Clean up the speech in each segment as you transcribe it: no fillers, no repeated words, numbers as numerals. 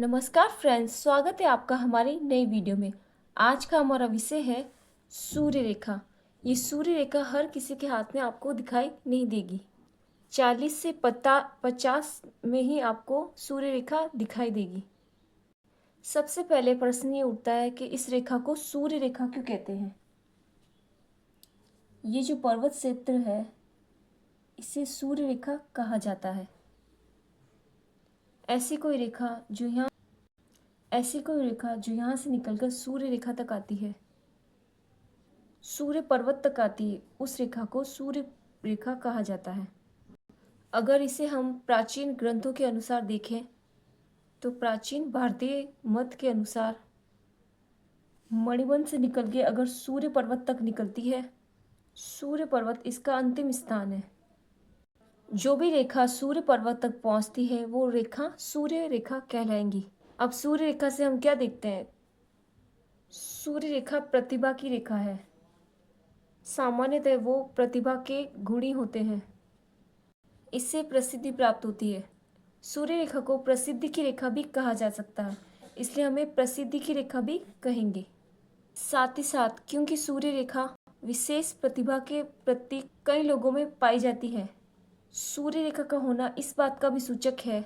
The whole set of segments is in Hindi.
नमस्कार फ्रेंड्स, स्वागत है आपका हमारी नई वीडियो में। आज का हमारा विषय है सूर्य रेखा। ये सूर्य रेखा हर किसी के हाथ में आपको दिखाई नहीं देगी। 40 से 50 में ही आपको सूर्य रेखा दिखाई देगी। सबसे पहले प्रश्न ये उठता है कि इस रेखा को सूर्य रेखा क्यों कहते हैं। ये जो पर्वत क्षेत्र है इसे सूर्य रेखा कहा जाता है। ऐसी कोई रेखा जो यहाँ से निकलकर सूर्य रेखा तक आती है, सूर्य पर्वत तक आती है, उस रेखा को सूर्य रेखा कहा जाता है। अगर इसे हम प्राचीन ग्रंथों के अनुसार देखें तो प्राचीन भारतीय मत के अनुसार मणिबन से निकल के अगर सूर्य पर्वत तक निकलती है, सूर्य पर्वत इसका अंतिम स्थान है। जो भी रेखा सूर्य पर्वत तक पहुंचती है वो रेखा सूर्य रेखा कहलाएंगी। अब सूर्य रेखा से हम क्या देखते हैं? सूर्य रेखा प्रतिभा की रेखा है। सामान्यतः वो प्रतिभा के गुणी होते हैं, इससे प्रसिद्धि प्राप्त होती है। सूर्य रेखा को प्रसिद्धि की रेखा भी कहा जा सकता है, इसलिए हमें प्रसिद्धि की रेखा भी कहेंगे। साथ ही साथ क्योंकि सूर्य रेखा विशेष प्रतिभा के प्रति कई लोगों में पाई जाती है, सूर्य रेखा का होना इस बात का भी सूचक है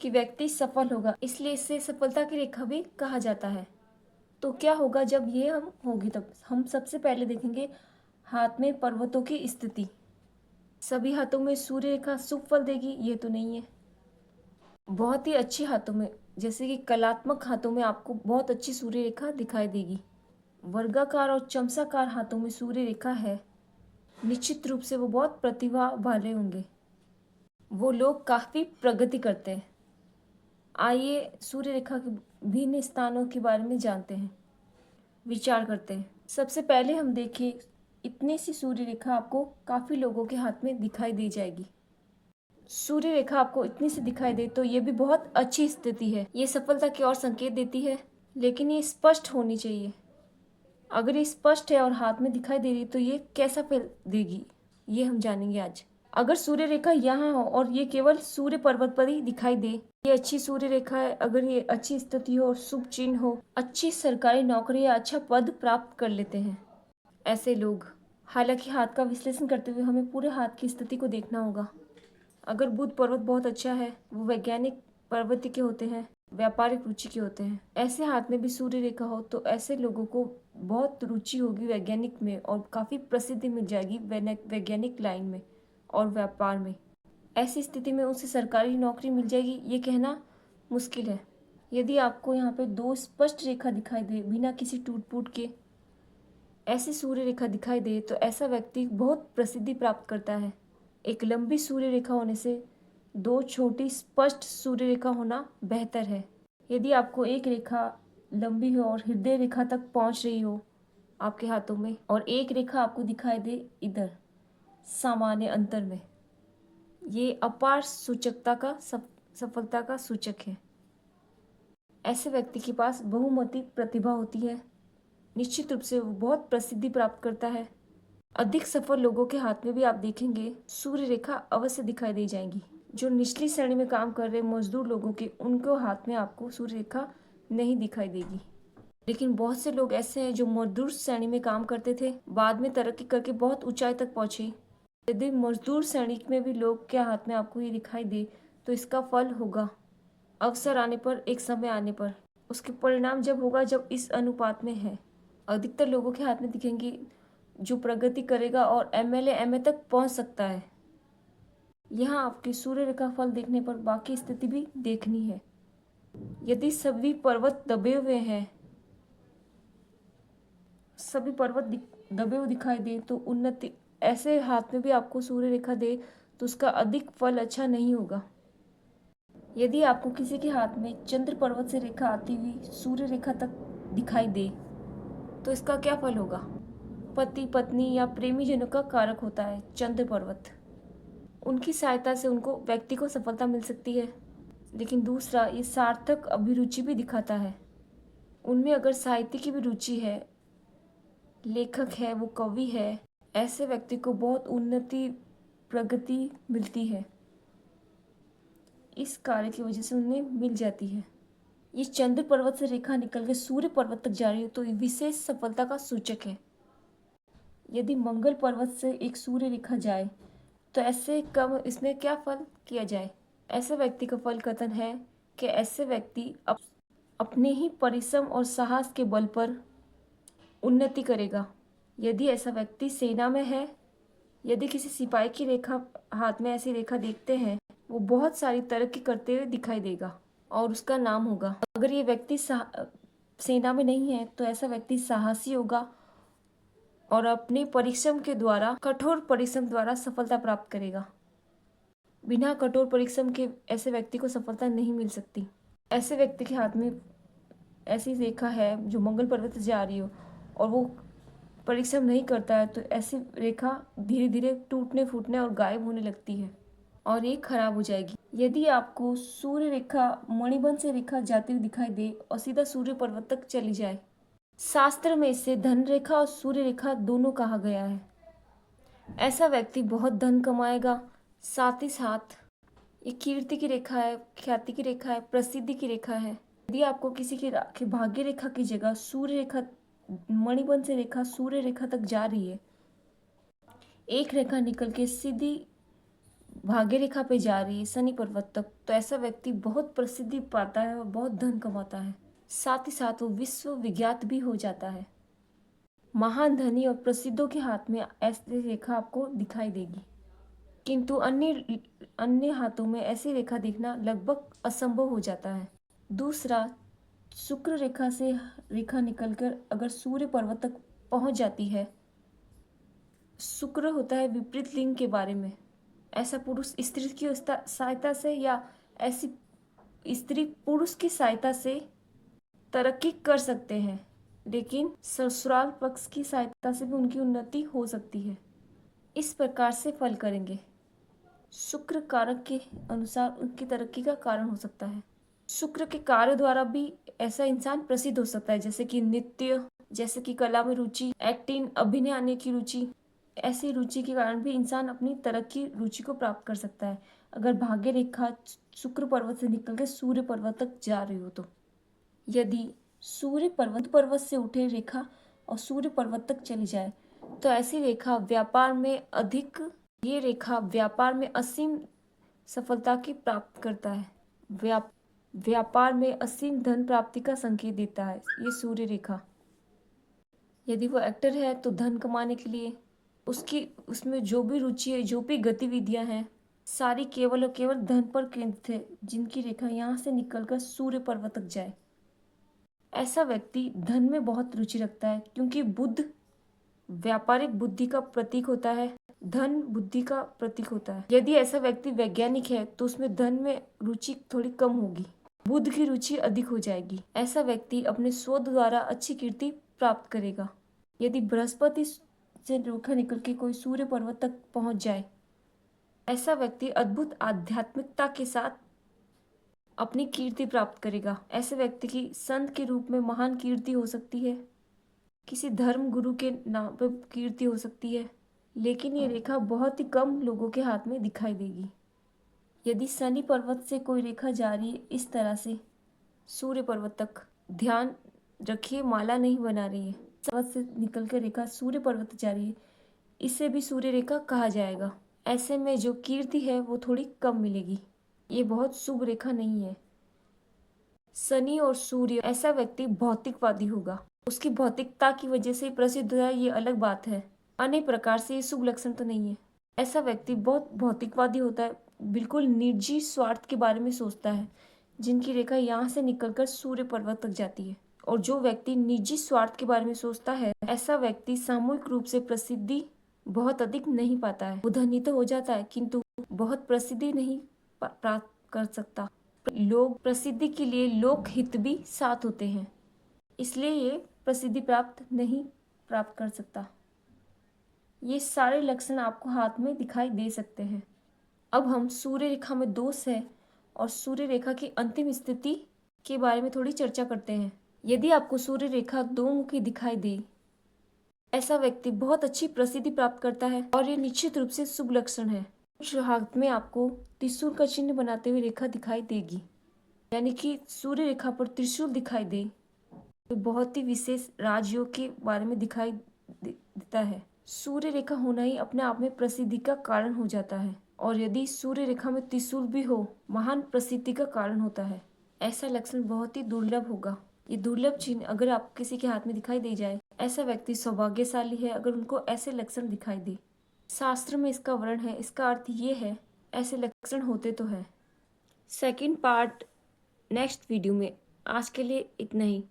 कि व्यक्ति सफल होगा, इसलिए इसे सफलता की रेखा भी कहा जाता है। तो क्या होगा जब ये हम होगी? तब हम सबसे पहले देखेंगे हाथ में पर्वतों की स्थिति। सभी हाथों में सूर्य रेखा शुभ फल देगी ये तो नहीं है। बहुत ही अच्छे हाथों में, जैसे कि कलात्मक हाथों में आपको बहुत अच्छी सूर्य रेखा दिखाई देगी। वर्गाकार और चमसाकार हाथों में सूर्य रेखा है, निश्चित रूप से वो बहुत प्रतिभा वाले होंगे। वो लोग काफ़ी प्रगति करते हैं। आइए सूर्य रेखा के भिन्न स्थानों के बारे में जानते हैं, विचार करते हैं। सबसे पहले हम देखें, इतनी सी सूर्य रेखा आपको काफ़ी लोगों के हाथ में दिखाई दे जाएगी। सूर्य रेखा आपको इतनी सी दिखाई दे तो ये भी बहुत अच्छी स्थिति है, ये सफलता की ओर संकेत देती है, लेकिन ये स्पष्ट होनी चाहिए। अगर ये स्पष्ट है और हाथ में दिखाई दे रही तो ये कैसा फल देगी, ये हम जानेंगे आज। अगर सूर्य रेखा यहाँ हो और ये केवल सूर्य पर्वत पर ही दिखाई दे, ये अच्छी सूर्य रेखा है। अगर ये अच्छी स्थिति हो, शुभ चिन्ह हो, अच्छी सरकारी नौकरी या अच्छा पद प्राप्त कर लेते हैं ऐसे लोग। हालांकि हाथ का विश्लेषण करते हुए हमें पूरे हाथ की स्थिति को देखना होगा। अगर बुध पर्वत बहुत अच्छा है, वो वैज्ञानिक प्रवृत्ति के होते हैं, व्यापारिक रुचि के होते हैं। ऐसे हाथ में भी सूर्य रेखा हो तो ऐसे लोगों को बहुत रुचि होगी वैज्ञानिक में और काफ़ी प्रसिद्धि मिल जाएगी वैज्ञानिक लाइन में और व्यापार में। ऐसी स्थिति में उसे सरकारी नौकरी मिल जाएगी ये कहना मुश्किल है। यदि आपको यहाँ पे दो स्पष्ट रेखा दिखाई दे बिना किसी टूट फूट के, ऐसी सूर्य रेखा दिखाई दे तो ऐसा व्यक्ति बहुत प्रसिद्धि प्राप्त करता है। एक लंबी सूर्य रेखा होने से दो छोटी स्पष्ट सूर्य रेखा होना बेहतर है। यदि आपको एक रेखा लंबी हो और हृदय रेखा तक पहुंच रही हो आपके हाथों में, और एक रेखा आपको दिखाई दे इधर सामान्य अंतर में, ये अपार सूचकता का सफलता का सूचक है। ऐसे व्यक्ति के पास बहुमुखी प्रतिभा होती है, निश्चित रूप से वो बहुत प्रसिद्धि प्राप्त करता है। अधिक सफल लोगों के हाथ में भी आप देखेंगे सूर्य रेखा अवश्य दिखाई दे जाएंगी। जो निचली श्रेणी में काम कर रहे मजदूर लोगों के, उनको हाथ में आपको सूर्य रेखा नहीं दिखाई देगी। लेकिन बहुत से लोग ऐसे हैं जो मजदूर श्रेणी में काम करते थे, बाद में तरक्की करके बहुत ऊंचाई तक पहुंचे। यदि मजदूर श्रेणी में भी लोग के हाथ में आपको ये दिखाई दे तो इसका फल होगा अवसर आने पर, एक समय आने पर। उसके परिणाम जब होगा जब इस अनुपात में है। अधिकतर लोगों के हाथ में दिखेंगी जो प्रगति करेगा और एमएलए एमए तक पहुंच सकता है। यहाँ आपकी सूर्य रेखा फल देखने पर बाकी स्थिति भी देखनी है। यदि सभी पर्वत दबे हुए हैं, सभी पर्वत दबे हुए दिखाई दे तो उन्नति, ऐसे हाथ में भी आपको सूर्य रेखा दे तो उसका अधिक फल अच्छा नहीं होगा। यदि आपको किसी के हाथ में चंद्र पर्वत से रेखा आती हुई सूर्य रेखा तक दिखाई दे तो इसका क्या फल होगा? पति पत्नी या प्रेमी जनों का कारक होता है चंद्र पर्वत। उनकी सहायता से उनको व्यक्ति को सफलता मिल सकती है। लेकिन दूसरा, ये सार्थक अभिरुचि भी दिखाता है। उनमें अगर साहित्य की भी रुचि है, लेखक है, वो कवि है, ऐसे व्यक्ति को बहुत उन्नति प्रगति मिलती है। इस कार्य की वजह से उन्हें मिल जाती है। ये चंद्र पर्वत से रेखा निकल के सूर्य पर्वत तक जा रही हो तो ये विशेष सफलता का सूचक है। यदि मंगल पर्वत से एक सूर्य रेखा जाए तो ऐसे कम इसमें क्या फल किया जाए। ऐसे व्यक्ति का फल कथन है कि ऐसे व्यक्ति अपने ही परिश्रम और साहस के बल पर उन्नति करेगा। यदि ऐसा व्यक्ति सेना में है, यदि किसी सिपाही की रेखा हाथ में ऐसी रेखा देखते हैं, वो बहुत सारी तरक्की करते हुए दिखाई देगा और उसका नाम होगा। अगर ये व्यक्ति सेना में नहीं है तो ऐसा व्यक्ति साहसी होगा और अपने परिश्रम के द्वारा, कठोर परिश्रम द्वारा सफलता प्राप्त करेगा। बिना कठोर परिश्रम के ऐसे व्यक्ति को सफलता नहीं मिल सकती। ऐसे व्यक्ति के हाथ में ऐसी रेखा है जो मंगल पर्वत से जा रही हो और वो परिश्रम नहीं करता है तो ऐसी रेखा धीरे धीरे टूटने फूटने और गायब होने लगती है और ये खराब हो जाएगी। यदि आपको सूर्य रेखा मणिबंध से रेखा जाती हुई दिखाई दे और सीधा सूर्य पर्वत तक चली जाए, शास्त्र में इसे धन रेखा और सूर्य रेखा दोनों कहा गया है। ऐसा व्यक्ति बहुत धन कमाएगा, साथ ही साथ ये कीर्ति की रेखा है, ख्याति की रेखा है, प्रसिद्धि की रेखा है। यदि आपको किसी की भाग्य रेखा की जगह सूर्य रेखा मणिबंध से रेखा सूर्य रेखा तक जा रही है, एक रेखा निकल के सीधी भाग्य रेखा पे जा रही है शनि पर्वत तक, तो ऐसा व्यक्ति बहुत प्रसिद्धि पाता है और बहुत धन कमाता है। साथ ही साथ वो विश्व विख्यात भी हो जाता है। महान धनी और प्रसिद्धों के हाथ में ऐसी रेखा आपको दिखाई देगी, किंतु अन्य हाथों में ऐसी रेखा देखना लगभग असंभव हो जाता है। दूसरा, शुक्र रेखा से रेखा निकलकर अगर सूर्य पर्वत तक पहुंच जाती है, शुक्र होता है विपरीत लिंग के बारे में। ऐसा पुरुष स्त्री की सहायता से या ऐसी स्त्री पुरुष की सहायता से तरक्की कर सकते हैं, लेकिन ससुराल पक्ष की सहायता से भी उनकी उन्नति हो सकती है। इस प्रकार से फल करेंगे। शुक्र कारक के अनुसार उनकी तरक्की का कारण हो सकता है। शुक्र के कार्य द्वारा भी ऐसा इंसान प्रसिद्ध हो सकता है, जैसे कि नृत्य, जैसे कि कला में रुचि, एक्टिंग, अभिनय आने की रुचि। ऐसी रुचि के कारण भी इंसान अपनी तरक्की रुचि को प्राप्त कर सकता है अगर भाग्य रेखा शुक्र पर्वत से निकल के सूर्य पर्वत तक जा रही हो तो। यदि सूर्य पर्वत से उठे रेखा और सूर्य पर्वत तक चली जाए तो ऐसी रेखा व्यापार में असीम सफलता की प्राप्त करता है। व्यापार में असीम धन प्राप्ति का संकेत देता है ये सूर्य रेखा। यदि वो एक्टर है तो धन कमाने के लिए उसमें जो भी रुचि है, जो भी गतिविधियां हैं, सारी केवल और केवल धन पर केंद्रित है, जिनकी रेखा यहाँ से निकलकर सूर्य पर्वत तक जाए। ऐसा व्यक्ति धन में बहुत रुचि रखता है, क्योंकि बुध व्यापारिक बुद्धि का प्रतीक होता है, धन बुद्धि का प्रतीक होता है। यदि ऐसा व्यक्ति वैज्ञानिक है तो उसमें धन में रुचि थोड़ी कम होगी, बुध की रुचि अधिक हो जाएगी। ऐसा व्यक्ति अपने शोध द्वारा अच्छी कीर्ति प्राप्त करेगा। यदि बृहस्पति से रेखा निकल के कोई सूर्य पर्वत तक पहुंच जाए, ऐसा व्यक्ति अद्भुत आध्यात्मिकता के साथ अपनी कीर्ति प्राप्त करेगा। ऐसे व्यक्ति की संत के रूप में महान कीर्ति हो सकती है, किसी धर्म गुरु के नाम पर कीर्ति हो सकती है, लेकिन ये रेखा बहुत ही कम लोगों के हाथ में दिखाई देगी। यदि शनि पर्वत से कोई रेखा जा रही है इस तरह से सूर्य पर्वत तक, ध्यान रखिए माला नहीं बना रही है, पर्वत से निकलकर रेखा सूर्य पर्वत जा रही है, इसे भी सूर्य रेखा कहा जाएगा। ऐसे में जो कीर्ति है वो थोड़ी कम मिलेगी, ये बहुत शुभ रेखा नहीं है। शनि और सूर्य, ऐसा व्यक्ति भौतिकवादी होगा, उसकी भौतिकता की वजह से प्रसिद्ध है, ये अलग बात है। अन्य प्रकार से ये शुभ लक्षण तो नहीं है। ऐसा व्यक्ति बहुत भौतिकवादी होता है, बिल्कुल निजी स्वार्थ के बारे में सोचता है, जिनकी रेखा यहाँ से निकलकर सूर्य पर्वत तक जाती है। और जो व्यक्ति निजी स्वार्थ के बारे में सोचता है, ऐसा व्यक्ति सामूहिक रूप से प्रसिद्धि बहुत अधिक नहीं पाता है। वो धनी तो हो जाता है, किंतु बहुत प्रसिद्धि नहीं प्राप्त कर सकता। लोग प्रसिद्धि के लिए लोक हित भी साथ होते हैं, इसलिए ये प्रसिद्धि नहीं प्राप्त कर सकता। ये सारे लक्षण आपको हाथ में दिखाई दे सकते हैं। अब हम सूर्य रेखा में दोष है और सूर्य रेखा की अंतिम स्थिति के बारे में थोड़ी चर्चा करते हैं। यदि आपको सूर्य रेखा दो मुखी दिखाई दे, ऐसा व्यक्ति बहुत अच्छी प्रसिद्धि प्राप्त करता है और ये निश्चित रूप से शुभ लक्षण है। हाथ में आपको त्रिशूल का चिन्ह बनाते हुए रेखा दिखाई देगी। यानी कि सूर्य रेखा पर त्रिशूल दिखाई दे तो बहुत ही विशेष राजयोग के बारे में दिखाई देता है। सूर्य रेखा होना ही अपने आप में प्रसिद्धि का कारण हो जाता है, और यदि सूर्य रेखा में त्रिशूल भी हो, महान प्रसिद्धि का कारण होता है। ऐसा लक्षण बहुत ही दुर्लभ होगा। ये दुर्लभ चिन्ह अगर आप किसी के हाथ में दिखाई दे जाए, ऐसा व्यक्ति सौभाग्यशाली है अगर उनको ऐसे लक्षण दिखाई दे। शास्त्र में इसका वर्ण है, इसका अर्थ ये है, ऐसे लक्षण होते तो है। सेकंड पार्ट नेक्स्ट वीडियो में। आज के लिए इतना ही।